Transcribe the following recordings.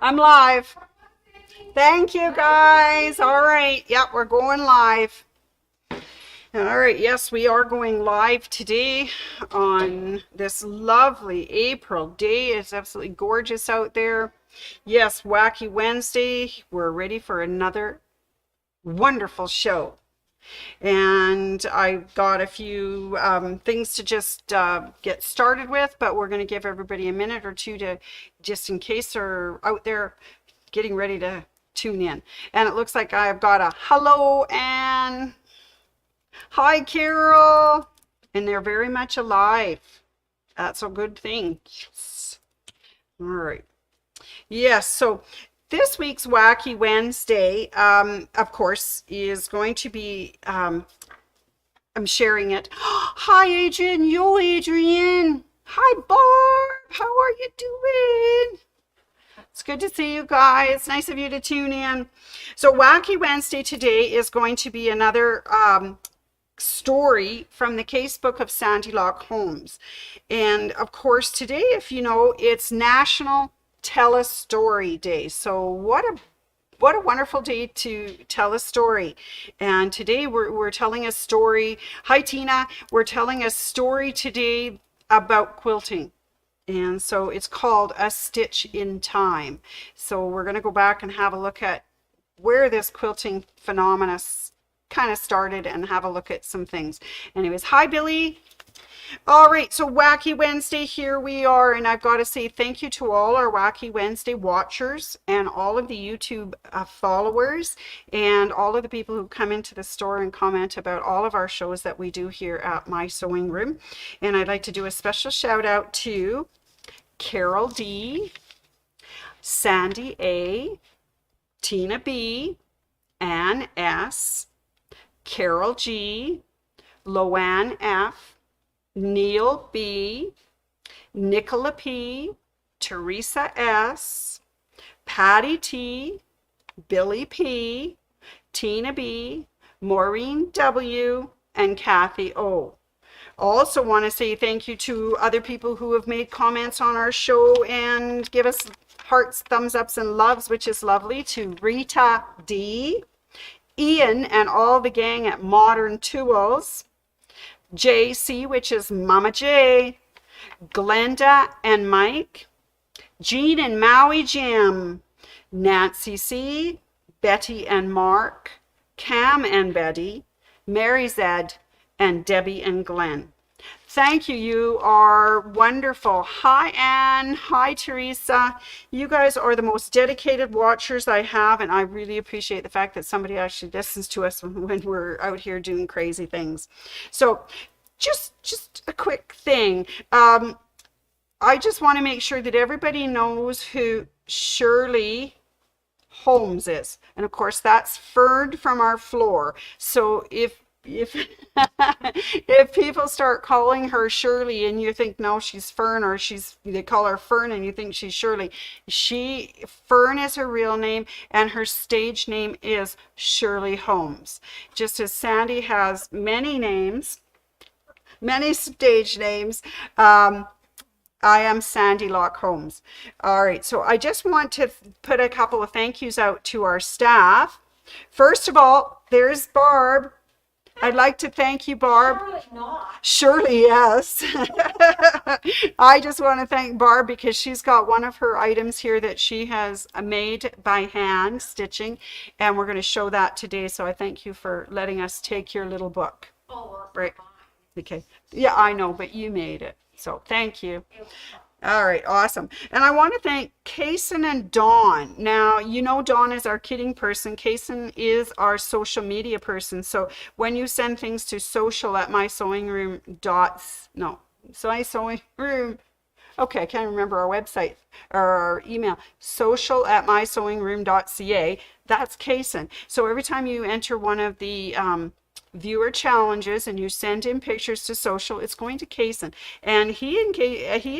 I'm live. Thank you, guys. All right. Yep, we're going live. All right. Yes, we are going live today on this lovely April day. It's absolutely gorgeous out there. Yes, Wacky Wednesday. We're ready for another wonderful show. And I've got a few things to just get started with, but we're going to give everybody a minute or two to, just in case they're out there getting ready to tune in. And it looks like I've got a hello and hi Carol, and they're very much alive. That's a good thing. Yes. All right. Yes, so this week's Wacky Wednesday, of course, is going to be, I'm sharing it. Hi, Adrian. Yo, Adrian. Hi, Barb. How are you doing? It's good to see you guys. Nice of you to tune in. So Wacky Wednesday today is going to be another story from the casebook of Sandy Lock Holmes. And of course, today, if you know, it's National Tell a Story Day. So what a wonderful day to tell a story. And today we're telling a story. Hi, Tina. We're telling a story today about quilting. And so it's called A Stitch in Time. So we're going to go back and have a look at where this quilting phenomena kind of started and have a look at some things. Anyways, hi, Billy. All right, so Wacky Wednesday, here we are, and I've got to say thank you to all our Wacky Wednesday watchers and all of the YouTube followers and all of the people who come into the store and comment about all of our shows that we do here at My Sewing Room. And I'd like to do a special shout out to Carol D, Sandy A, Tina B, Ann S, Carol G, Loanne F, Neil B, Nicola P, Teresa S, Patty T, Billy P, Tina B, Maureen W, and Kathy O. Also want to say thank you to other people who have made comments on our show and give us hearts, thumbs ups, and loves, which is lovely. To Rita D, Ian, and all the gang at Modern Tools, JC, which is Mama J, Glenda and Mike, Jean and Maui Jim, Nancy C, Betty and Mark, Cam and Betty, Mary Zed, and Debbie and Glenn. Thank you. You are wonderful. Hi, Anne. Hi, Teresa. You guys are the most dedicated watchers I have, and I really appreciate the fact that somebody actually listens to us when we're out here doing crazy things. So just a quick thing. I just want to make sure that everybody knows who Shirley Holmes is. And of course, that's furred from our floor. So if if people start calling her Shirley and you think no, she's Fern, or they call her Fern and you think she's Shirley, Fern is her real name and her stage name is Shirley Holmes. Just as Sandy has many names, many stage names, I am Sandy Lock Holmes. All right, so I just want to put a couple of thank yous out to our staff. First of all, there's Barb. I'd like to thank you, Barb. Surely not. Surely, yes. I just want to thank Barb because she's got one of her items here that she has made by hand, stitching, and we're going to show that today. So I thank you for letting us take your little book. Oh, well, Right. Okay. Yeah, I know, but you made it. So thank you. All right, awesome. And I want to thank Kason and Dawn. Now, you know Dawn is our kidding person. Kason is our social media person. So when you send things to social at mysewingroom. Okay, I can't remember our website or our email. Social at mysewingroom.ca. That's Kason. So every time you enter one of the viewer challenges and you send in pictures to social, it's going to Kaysen. And he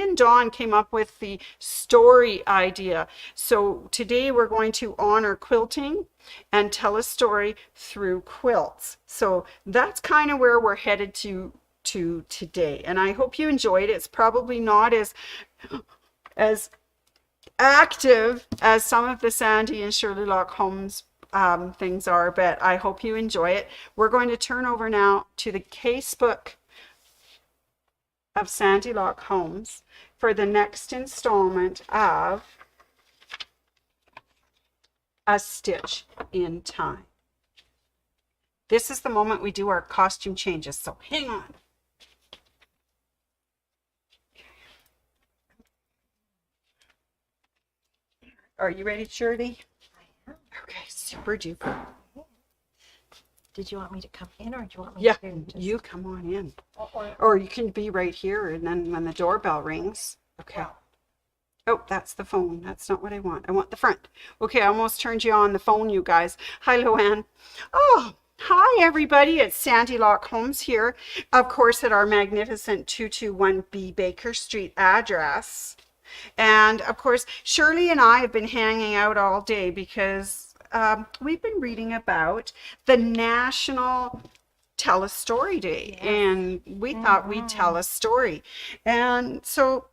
and Dawn came up with the story idea. So today we're going to honor quilting and tell a story through quilts. So that's kind of where we're headed to today. And I hope you enjoyed it. It's probably not as active as some of the Sandy and Shirley Lock Holmes things are, but I hope you enjoy it. We're going to turn over now to the casebook of Sandy Lock Holmes for the next installment of A Stitch in Time. This is the moment we do our costume changes, so hang on. Are you ready, Shirley? I am. Okay, super duper. Did you want me to come in, or do you want me Yeah, to just... you come on in. Or Or you can be right here, and then when the doorbell rings. Okay. Well. Oh, that's the phone. That's not what I want. I want the front. Okay, I almost turned you on the phone, you guys. Hi, Luann. Oh, hi, everybody. It's Sandy Lock Holmes here. Of course, at our magnificent 221B Baker Street address. And of course, Shirley and I have been hanging out all day because we've been reading about the National Tell a Story Day. Yes. And we thought we'd tell a story. And so,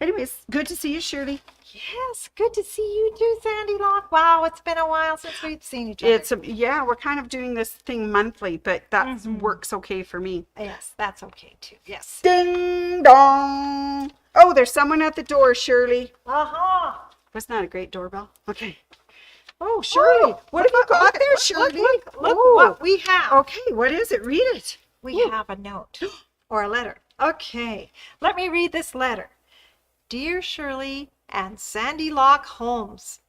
anyways, good to see you, Shirley. yes, good to see you too, Sandy Lock. Wow, it's been a while since we've seen each other. Yeah, we're kind of doing this thing monthly, but that works okay for me. Yes, that's okay too. Yes. Ding dong. Oh, there's someone at the door, Shirley. Aha. Wasn't that a great doorbell? Okay. Oh, Shirley, what have you got there, Shirley? Look Oh. what we have. Okay, what is it? Read it. We have a note or a letter. Okay, let me read this letter. Dear Shirley and Sandy Lock Holmes,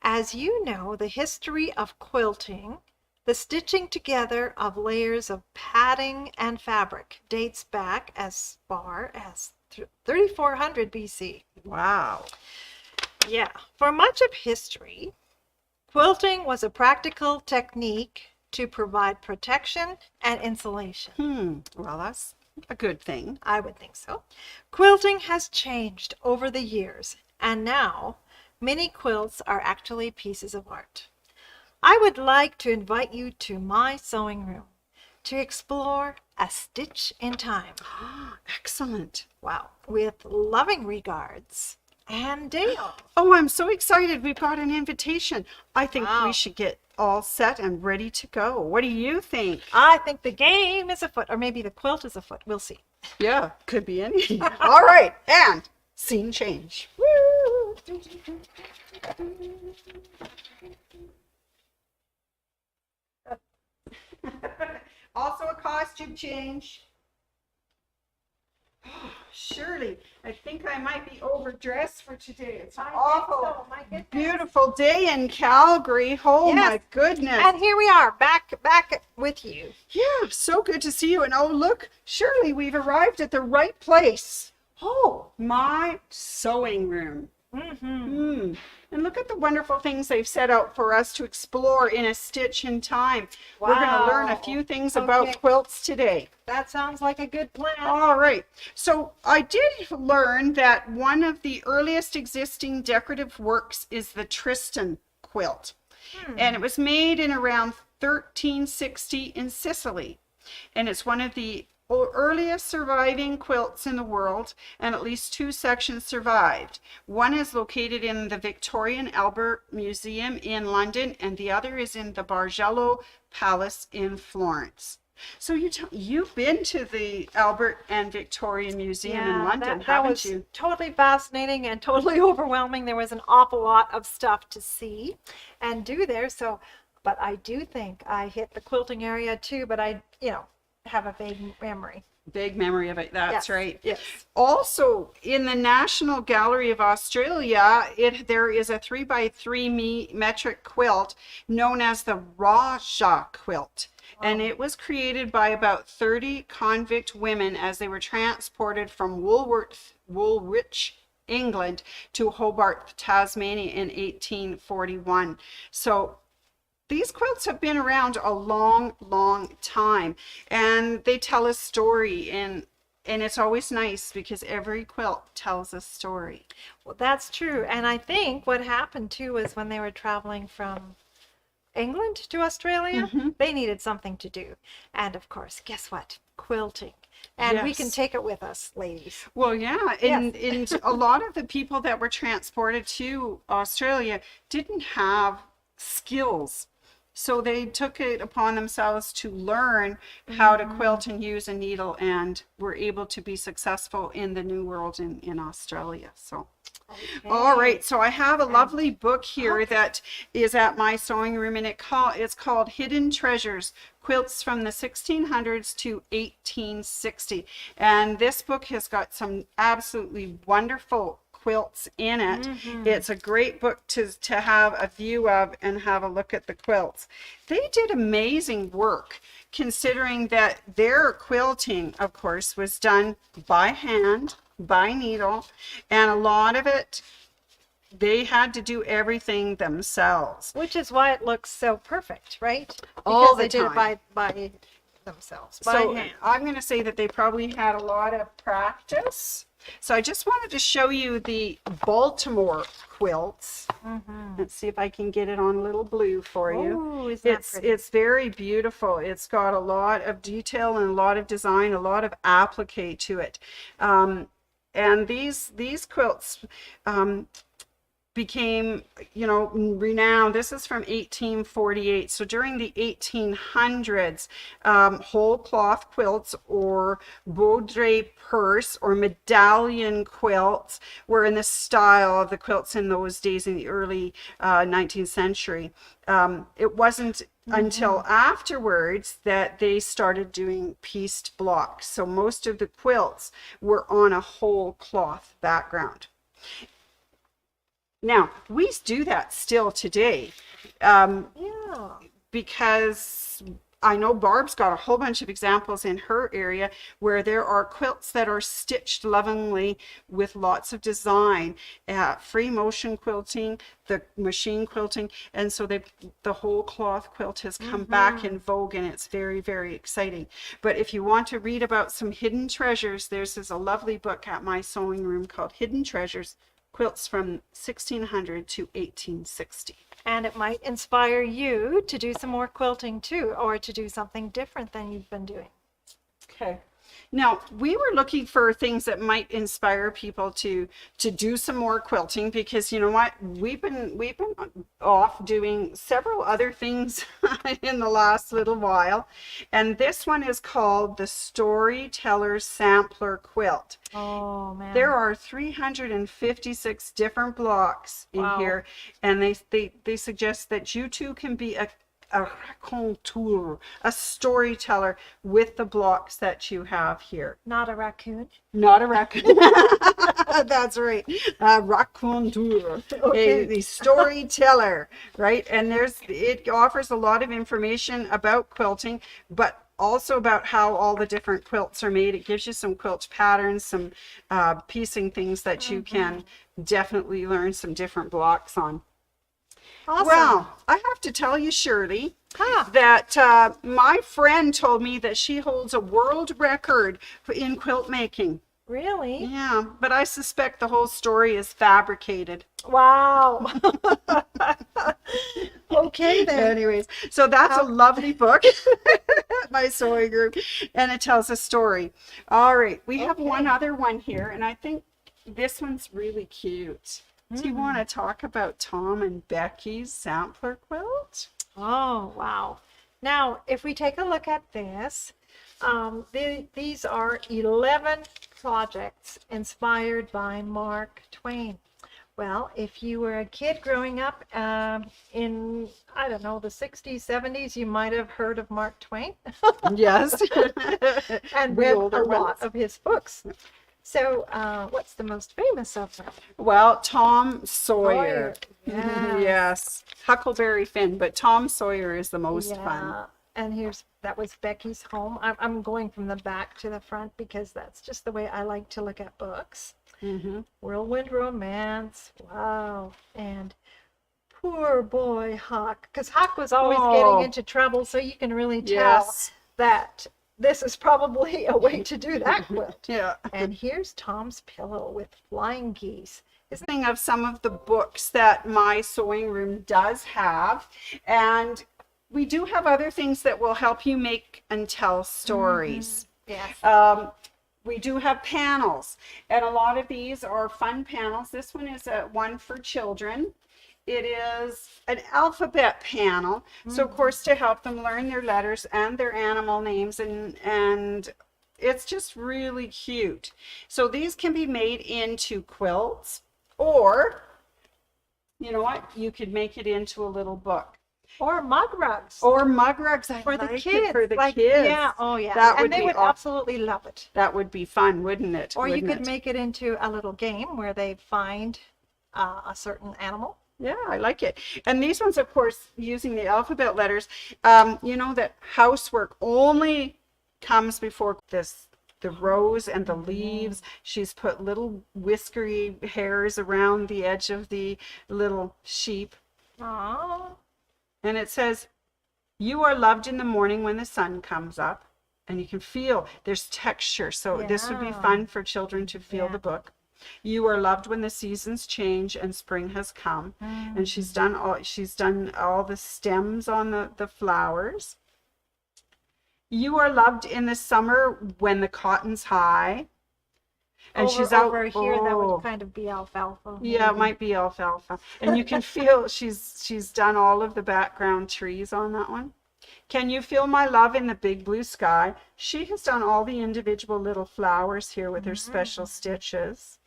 as you know, the history of quilting, the stitching together of layers of padding and fabric, dates back as far as 3400 BC. Wow. Yeah, for much of history, quilting was a practical technique to provide protection and insulation. Well, that's a good thing. I would think so. Quilting has changed over the years, and now many quilts are actually pieces of art. I would like to invite you to my sewing room to explore A Stitch in Time. Excellent. Wow. With loving regards, Ann Dale. Oh, I'm so excited. We've got an invitation. I think Wow. we should get all set and ready to go. What do you think? I think the game is afoot, or maybe the quilt is afoot. We'll see. Yeah, could be anything. All right, and scene change. Woo! Also a costume change. Shirley, I think I might be overdressed for today. It's an awful, my goodness. beautiful day in Calgary. Oh Yes. my goodness. And here we are, back with you. Yeah, so good to see you. And oh, look, Shirley, we've arrived at the right place. Oh, my sewing room. And look at the wonderful things they've set out for us to explore in A Stitch in Time. We're going to learn a few things about quilts today. That sounds like a good plan. All right. So I did learn that one of the earliest existing decorative works is the Tristan quilt. And it was made in around 1360 in Sicily. And it's one of the earliest surviving quilts in the world, and at least two sections survived. One is located in the Victoria and Albert Museum in London, and the other is in the Bargello Palace in Florence. So you've been to the Albert and Victoria Museum in London, haven't you? Totally fascinating and totally overwhelming. There was an awful lot of stuff to see and do there. So, but I do think I hit the quilting area too, but I, have a vague memory. Vague memory of it. That's right. Yes. Also, in the National Gallery of Australia, there is a 3x3 metric quilt known as the Raja quilt. And it was created by about 30 convict women as they were transported from Woolwich, England to Hobart, Tasmania in 1841. So these quilts have been around a long, long time, and they tell a story, and it's always nice because every quilt tells a story. Well, that's true. And I think what happened too was when they were traveling from England to Australia, they needed something to do. And of course, guess what? Quilting. And we can Yes. take it with us, ladies. Well, yeah, and a lot of the people that were transported to Australia didn't have skills. So they took it upon themselves to learn how to quilt and use a needle, and were able to be successful in the New World in Australia. So, all right. So I have a lovely book here that is at my sewing room, and it's called Hidden Treasures, Quilts from the 1600s to 1860. And this book has got some absolutely wonderful quilts in it. It's a great book to have a view of and have a look at the quilts. They did amazing work, considering that their quilting, of course, was done by hand, by needle, and a lot of it, they had to do everything themselves. Which is why it looks so perfect, right? Because All the they did time. it by themselves, by So hand. I'm going to say that they probably had a lot of practice. So I just wanted to show you the Baltimore quilts. Let's see if I can get it on a little blue for you. Ooh, isn't that pretty? It's very beautiful. It's got a lot of detail and a lot of design, a lot of applique to it. And these quilts became, renowned. This is from 1848. So during the 1800s, whole cloth quilts or baudry purse or medallion quilts were in the style of the quilts in those days in the early 19th century. It wasn't until afterwards that they started doing pieced blocks. So most of the quilts were on a whole cloth background. Now, we do that still today, Yeah. because I know Barb's got a whole bunch of examples in her area where there are quilts that are stitched lovingly with lots of design, free motion quilting, the machine quilting, and so the whole cloth quilt has come back in vogue, and it's very, very exciting. But if you want to read about some hidden treasures, there's a lovely book at my sewing room called Hidden Treasures, Quilts from 1600 to 1860. And it might inspire you to do some more quilting too, or to do something different than you've been doing. Okay. Now, we were looking for things that might inspire people to do some more quilting, because you know what? We've been off doing several other things in the last little while. And this one is called the Storyteller Sampler Quilt. Oh man. There are 356 different blocks in here, and they suggest that you too can be a raconteur, a storyteller with the blocks that you have here. Not a raccoon. Not a raccoon. That's right. A raconteur, a storyteller, right? And it offers a lot of information about quilting, but also about how all the different quilts are made. It gives you some quilt patterns, some piecing things that you can definitely learn some different blocks on. Awesome. Well, I have to tell you, Shirley, Huh. that my friend told me that she holds a world record in quilt making. Really? Yeah, but I suspect the whole story is fabricated. Wow. Okay then. Anyways, so that's a lovely book, my sewing room, and it tells a story. All right, we have one other one here, and I think this one's really cute. Do you want to talk about Tom and Becky's sampler quilt? Oh, wow. Now, if we take a look at this, these are 11 projects inspired by Mark Twain. Well, if you were a kid growing up in, I don't know, the 60s, 70s, you might have heard of Mark Twain. Yes. And The read older a lot ones. of his books. So, what's the most famous of them? Well, Tom Sawyer. Yeah. Yes. Huckleberry Finn, but Tom Sawyer is the most fun. And that was Becky's home. I'm going from the back to the front because that's just the way I like to look at books. Whirlwind Romance. Wow. And Poor boy Huck, because Huck was always Oh. getting into trouble, so you can really tell Yes. that this is probably a way to do that quilt. Yeah. And here's Tom's pillow with flying geese. Thinking of some of the books that my sewing room does have, and we do have other things that will help you make and tell stories. Yes. We do have panels, and a lot of these are fun panels. This one is one for children. It is an alphabet panel, so of course to help them learn their letters and their animal names, and it's just really cute. So these can be made into quilts, or you know what, you could make it into a little book. Or mug rugs. Or mug rugs. I for the like kids. it for the like, kids. Yeah, oh yeah. That and would they be would absolutely love it. That would be fun, wouldn't it? Or you Wouldn't could it? make it into a little game where they find a certain animal. Yeah, I like it. And these ones, of course, using the alphabet letters, you know that housework only comes before the rose and the leaves. She's put little whiskery hairs around the edge of the little sheep. Aww. And it says, "You are loved in the morning when the sun comes up." And you can feel there's texture. So this would be Yeah. fun for children to feel Yeah. the book. "You are loved when the seasons change and spring has come." And she's done all the stems on the flowers. "You are loved in the summer when the cotton's high." And she's out over here. That oh. would kind of be alfalfa. Yeah, it might be alfalfa. And you can feel she's done all of the background trees on that one. "Can you feel my love in the big blue sky?" She has done all the individual little flowers here with her special stitches.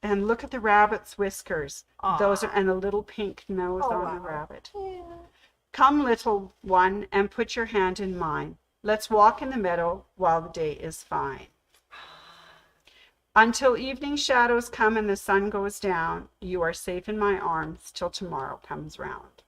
And look at the rabbit's whiskers. Those are, and a little pink nose on the rabbit. Yeah. "Come, little one, and put your hand in mine. Let's walk in the meadow while the day is fine. Until evening shadows come and the sun goes down, you are safe in my arms till tomorrow comes round."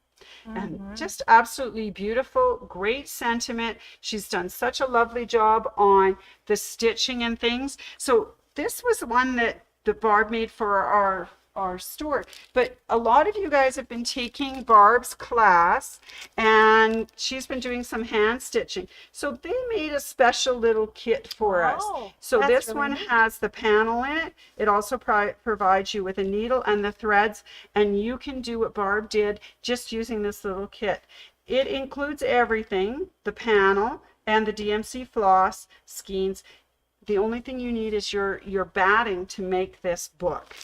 And just absolutely beautiful, great sentiment. She's done such a lovely job on the stitching and things. So this was one that Barb made for our store. But a lot of you guys have been taking Barb's class, and she's been doing some hand stitching. So they made a special little kit for us. So that's this really one neat. has the panel in it. It also provides you with a needle and the threads, and you can do what Barb did just using this little kit. It includes everything, the panel and the DMC floss, skeins. The only thing you need is your batting to make this book.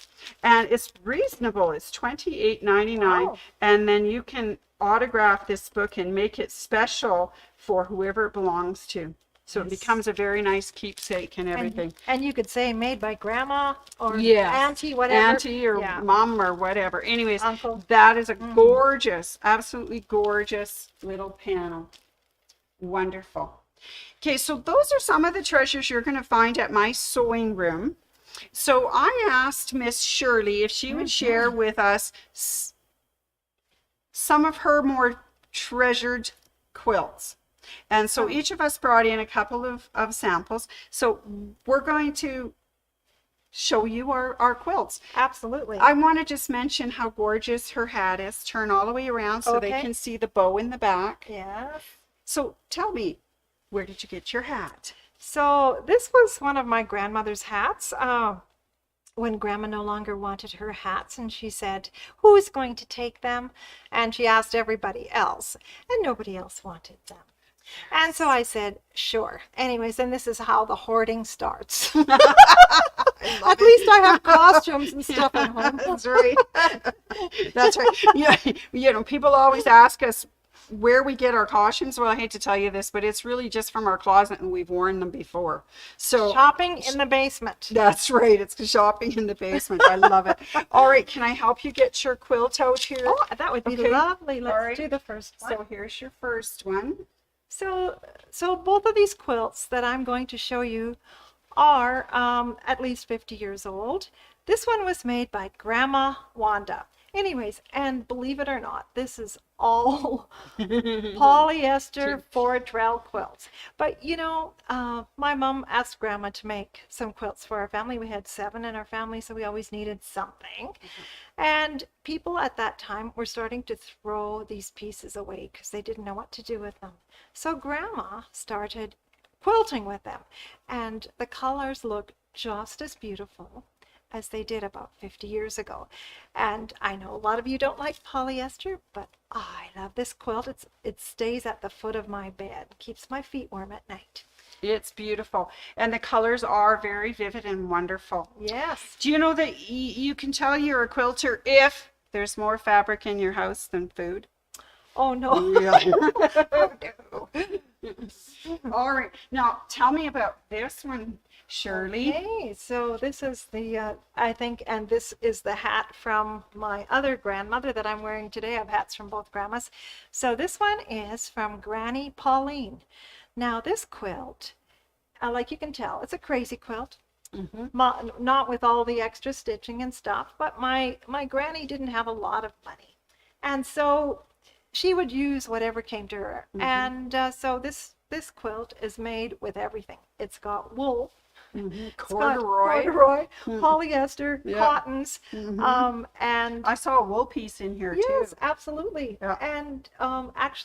And it's reasonable. It's $28.99. Wow. And then you can autograph this book and make it special for whoever it belongs to. So it becomes a very nice keepsake and everything. And you could say made by grandma or Yes. auntie, whatever. Auntie or Yeah. mom or whatever. Anyways, Uncle. that is a gorgeous, absolutely gorgeous little panel. Wonderful. Okay, so those are some of the treasures you're going to find at my sewing room. So I asked Miss Shirley if she would share with us some of her more treasured quilts. And so each of us brought in a couple of samples. So we're going to show you our quilts. Absolutely. I want to just mention how gorgeous her hat is. Turn all the way around so they Okay. can see the bow in the back. Yes. So tell me, where did you get your hat? So this was one of my grandmother's hats. When grandma no longer wanted her hats, and she said, "Who's going to take them?" And she asked everybody else, and nobody else wanted them. And so I said, sure. Anyways, and this is how the hoarding starts. At least I have costumes and stuff at home. That's right. That's right. Yeah, you know, people always ask us where we get our costumes. Well, I hate to tell you this, but it's really just from our closet, and we've worn them before. So Shopping in the basement. that's right. It's shopping in the basement. I love it. All right, can I help you get your quilt out here? Oh, that would be Okay. lovely. Let's All right. do the first one. So here's your first one. So both of these quilts that I'm going to show you are at least 50 years old. This one was made by Grandma Wanda, Anyways, and believe it or not, this is all polyester Fordrell quilts. But you know, my mom asked Grandma to make some quilts for our family. We had 7 in our family, so we always needed something. And people at that time were starting to throw these pieces away because they didn't know what to do with them. So Grandma started quilting with them, and the colors look just as beautiful as they did about 50 years ago. And I know a lot of you don't like polyester, but I love this quilt. It stays at the foot of my bed, keeps my feet warm at night. It's beautiful. And the colors are very vivid and wonderful. Yes. Do you know that you can tell you're a quilter if there's more fabric in your house than food? Oh no. Yeah. Oh, no. All right. Now, tell me about this one, Shirley. Okay, so this is the, I think, and this is the hat from my other grandmother that I'm wearing today. I have hats from both grandmas. So this one is from Granny Pauline. Now this quilt, like you can tell, it's a crazy quilt. Not with all the extra stitching and stuff, but my granny didn't have a lot of money. And so she would use whatever came to her. And so this quilt is made with everything. It's got wool, corduroy, polyester, cottons, and I saw a wool piece in here too. yes, absolutely. Yeah. And actually